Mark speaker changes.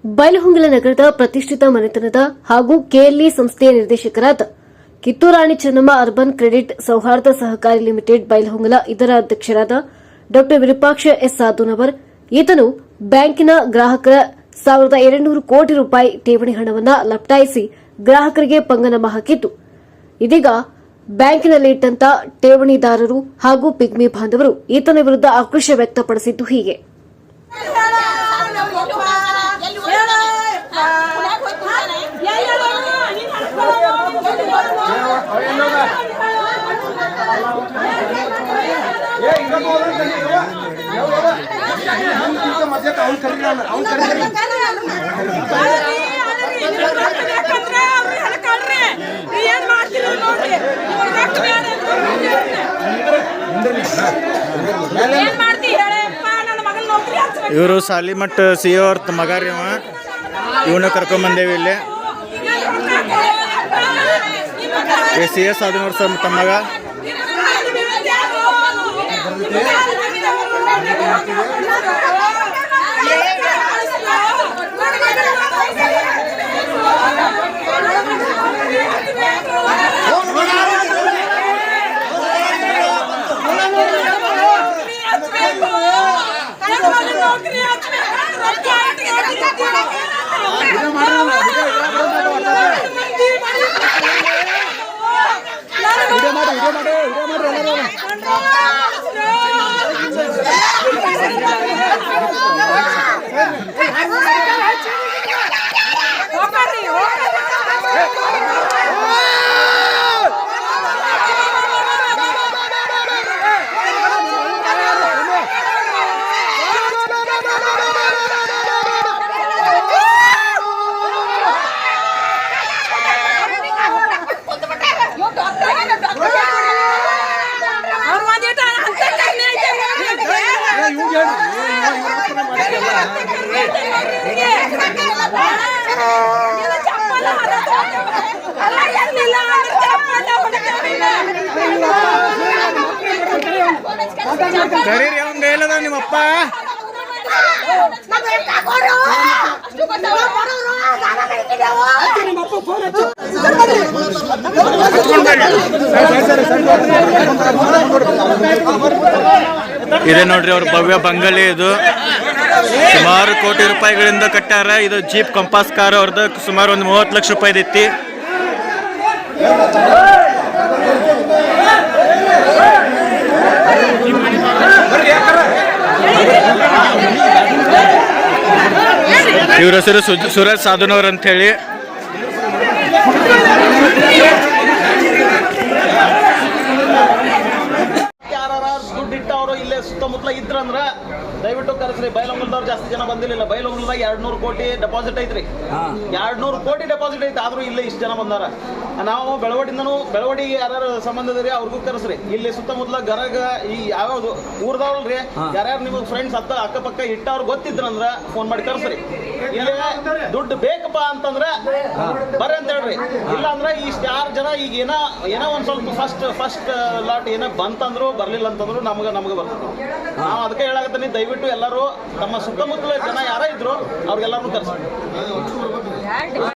Speaker 1: ಬೈಲಹೊಂಗಲ ನಗರದ ಪ್ರತಿಷ್ಠಿತ ಮನೆತನದ ಹಾಗೂ ಕೆಎಲ್ಇ ಸಂಸ್ಥೆಯ ನಿರ್ದೇಶಕರಾದ ಕಿತ್ತೂರಾಣಿ ಚೆನ್ನಮ್ಮ ಅರ್ಬನ್ ಕ್ರೆಡಿಟ್ ಸೌಹಾರ್ದ ಸಹಕಾರಿ ಲಿಮಿಟೆಡ್ ಬೈಲಹೊಂಗಲ ಇದರ ಅಧ್ಯಕ್ಷರಾದ ಡಾ ವಿರೂಪಾಕ್ಷ ಎಸ್ ಸಾಧುನವರ್ ಈತನು ಬ್ಯಾಂಕಿನ ಗ್ರಾಹಕರ 1200 ಕೋಟಿ ರೂಪಾಯಿ ಠೇವಣಿ ಹಣವನ್ನು ಲಪಟಾಯಿಸಿ ಗ್ರಾಹಕರಿಗೆ ಪಂಗನಾಮ ಹಾಕಿದ್ದು ಇದೀಗ ಬ್ಯಾಂಕಿನಲ್ಲಿ ಇಟ್ಟಂತ ಠೇವಣಿದಾರರು ಹಾಗೂ ಪಿಗ್ಮಿ ಬಾಂಧವರು ಈತನ ವಿರುದ್ಧ ಆಕ್ರೋಶ ವ್ಯಕ್ತಪಡಿಸಿದ್ದು ಹೀಗೆ.
Speaker 2: ಇವರು ಸಾಲಿಮಠ್ ಸಿಒ ಅವ್ರ ಮಗ ರೀ ಇವನ್ನ ಕರ್ಕೊಂಬಂದೇವಿ ಇಲ್ಲಿ CS ಸಾಧುನವ್ರ ಸರ್ ತಮ್ಮ ಮಗ ಕರೀರಿ ಅವಂಗ ಹೇಳದ ನಿಮ್ಮಪ್ಪ ಇದೆ ನೋಡ್ರಿ ಅವ್ರ ಭವ್ಯ ಬಂಗಲೆ ಇದು ಸುಮಾರು ಕೋಟಿ ರೂಪಾಯಿಗಳಿಂದ ಕಟ್ಟಾರ ಇದು ಜೀಪ್ ಕಂಪಾಸ್ ಕಾರ್ ಅವ್ರದ್ದು ಸುಮಾರು ಒಂದು 30 ಲಕ್ಷ ರೂಪಾಯಿ ಐತಿ ಇವ್ರ ಹೆಸರು ಸುರೇಶ್ ಸಾಧುನವ್ರ ಅಂತ ಹೇಳಿ
Speaker 3: ದುಡ್ಡು ಇಟ್ಟವರು ಇಲ್ಲೇ ಸುತ್ತಮುತ್ತಲ ಇದ್ರಂದ್ರ ದಯವಿಟ್ಟು ಕರೆಸ್ರಿ. ಬೈಲಹೊಂಗಲದವ್ರು ಜಾಸ್ತಿ ಜನ ಬಂದಿಲ್ಲ. ಬೈಲಹೊಂಗಲದಾಗ 200 ಕೋಟಿ ಡೆಪಾಸಿಟ್ ಐತ್ರಿ. 200 ಕೋಟಿ ಡೆಪಾಸಿಟ್ ಐತಿ. ಆದ್ರೂ ಇಲ್ಲೇ ಇಷ್ಟು ಜನ ಬಂದಾರ. ನಾವು ಬೆಳವಡಿ ಯಾರು ಸಂಬಂಧದ್ರಿ ಅವ್ರಿಗೂ ಕರೆಸ್ರಿ. ಇಲ್ಲಿ ಸುತ್ತಮುತ್ತಲ ಗರಗ ಈ ಯಾವ್ಯಾವ್ದು ಊರ್ದವ್ರಲ್ರಿ ಯಾರ್ಯಾರು ನಿಮಗೆ ಫ್ರೆಂಡ್ಸ್ ಅಕ್ಕಪಕ್ಕ ಇಟ್ಟವ್ರು ಗೊತ್ತಿದ್ರಂದ್ರ ಫೋನ್ ಮಾಡಿ ಕರೆಸ್ರಿ. ಇಲ್ಲಿ ದುಡ್ಡು ಬೇಕಪ್ಪ ಅಂತಂದ್ರ ಬರ್ರಿ ಅಂತ ಹೇಳ್ರಿ. ಇಲ್ಲ ಅಂದ್ರೆ ಇಷ್ಟ 6 ಜನ ಈಗ ಏನೋ ಒಂದ್ ಸ್ವಲ್ಪ ಫಸ್ಟ್ ಲಾಟ್ ಏನೋ ಬಂತಂದ್ರು ಬರ್ಲಿಲ್ಲ ಅಂತಂದ್ರು ನಮ್ಗೆ ಬರ್ತದೆ. ನಾವು ಅದಕ್ಕೆ ಹೇಳಾಕತ್ತೀನಿ, ದಯವಿಟ್ಟು ಎಲ್ಲರೂ ತಮ್ಮ ಸುತ್ತಮುತ್ತಲ ಜನ ಯಾರ ಇದ್ರು ಅವ್ರಿಗೆಲ್ಲರೂ ಕರೆಸ್ರಿ.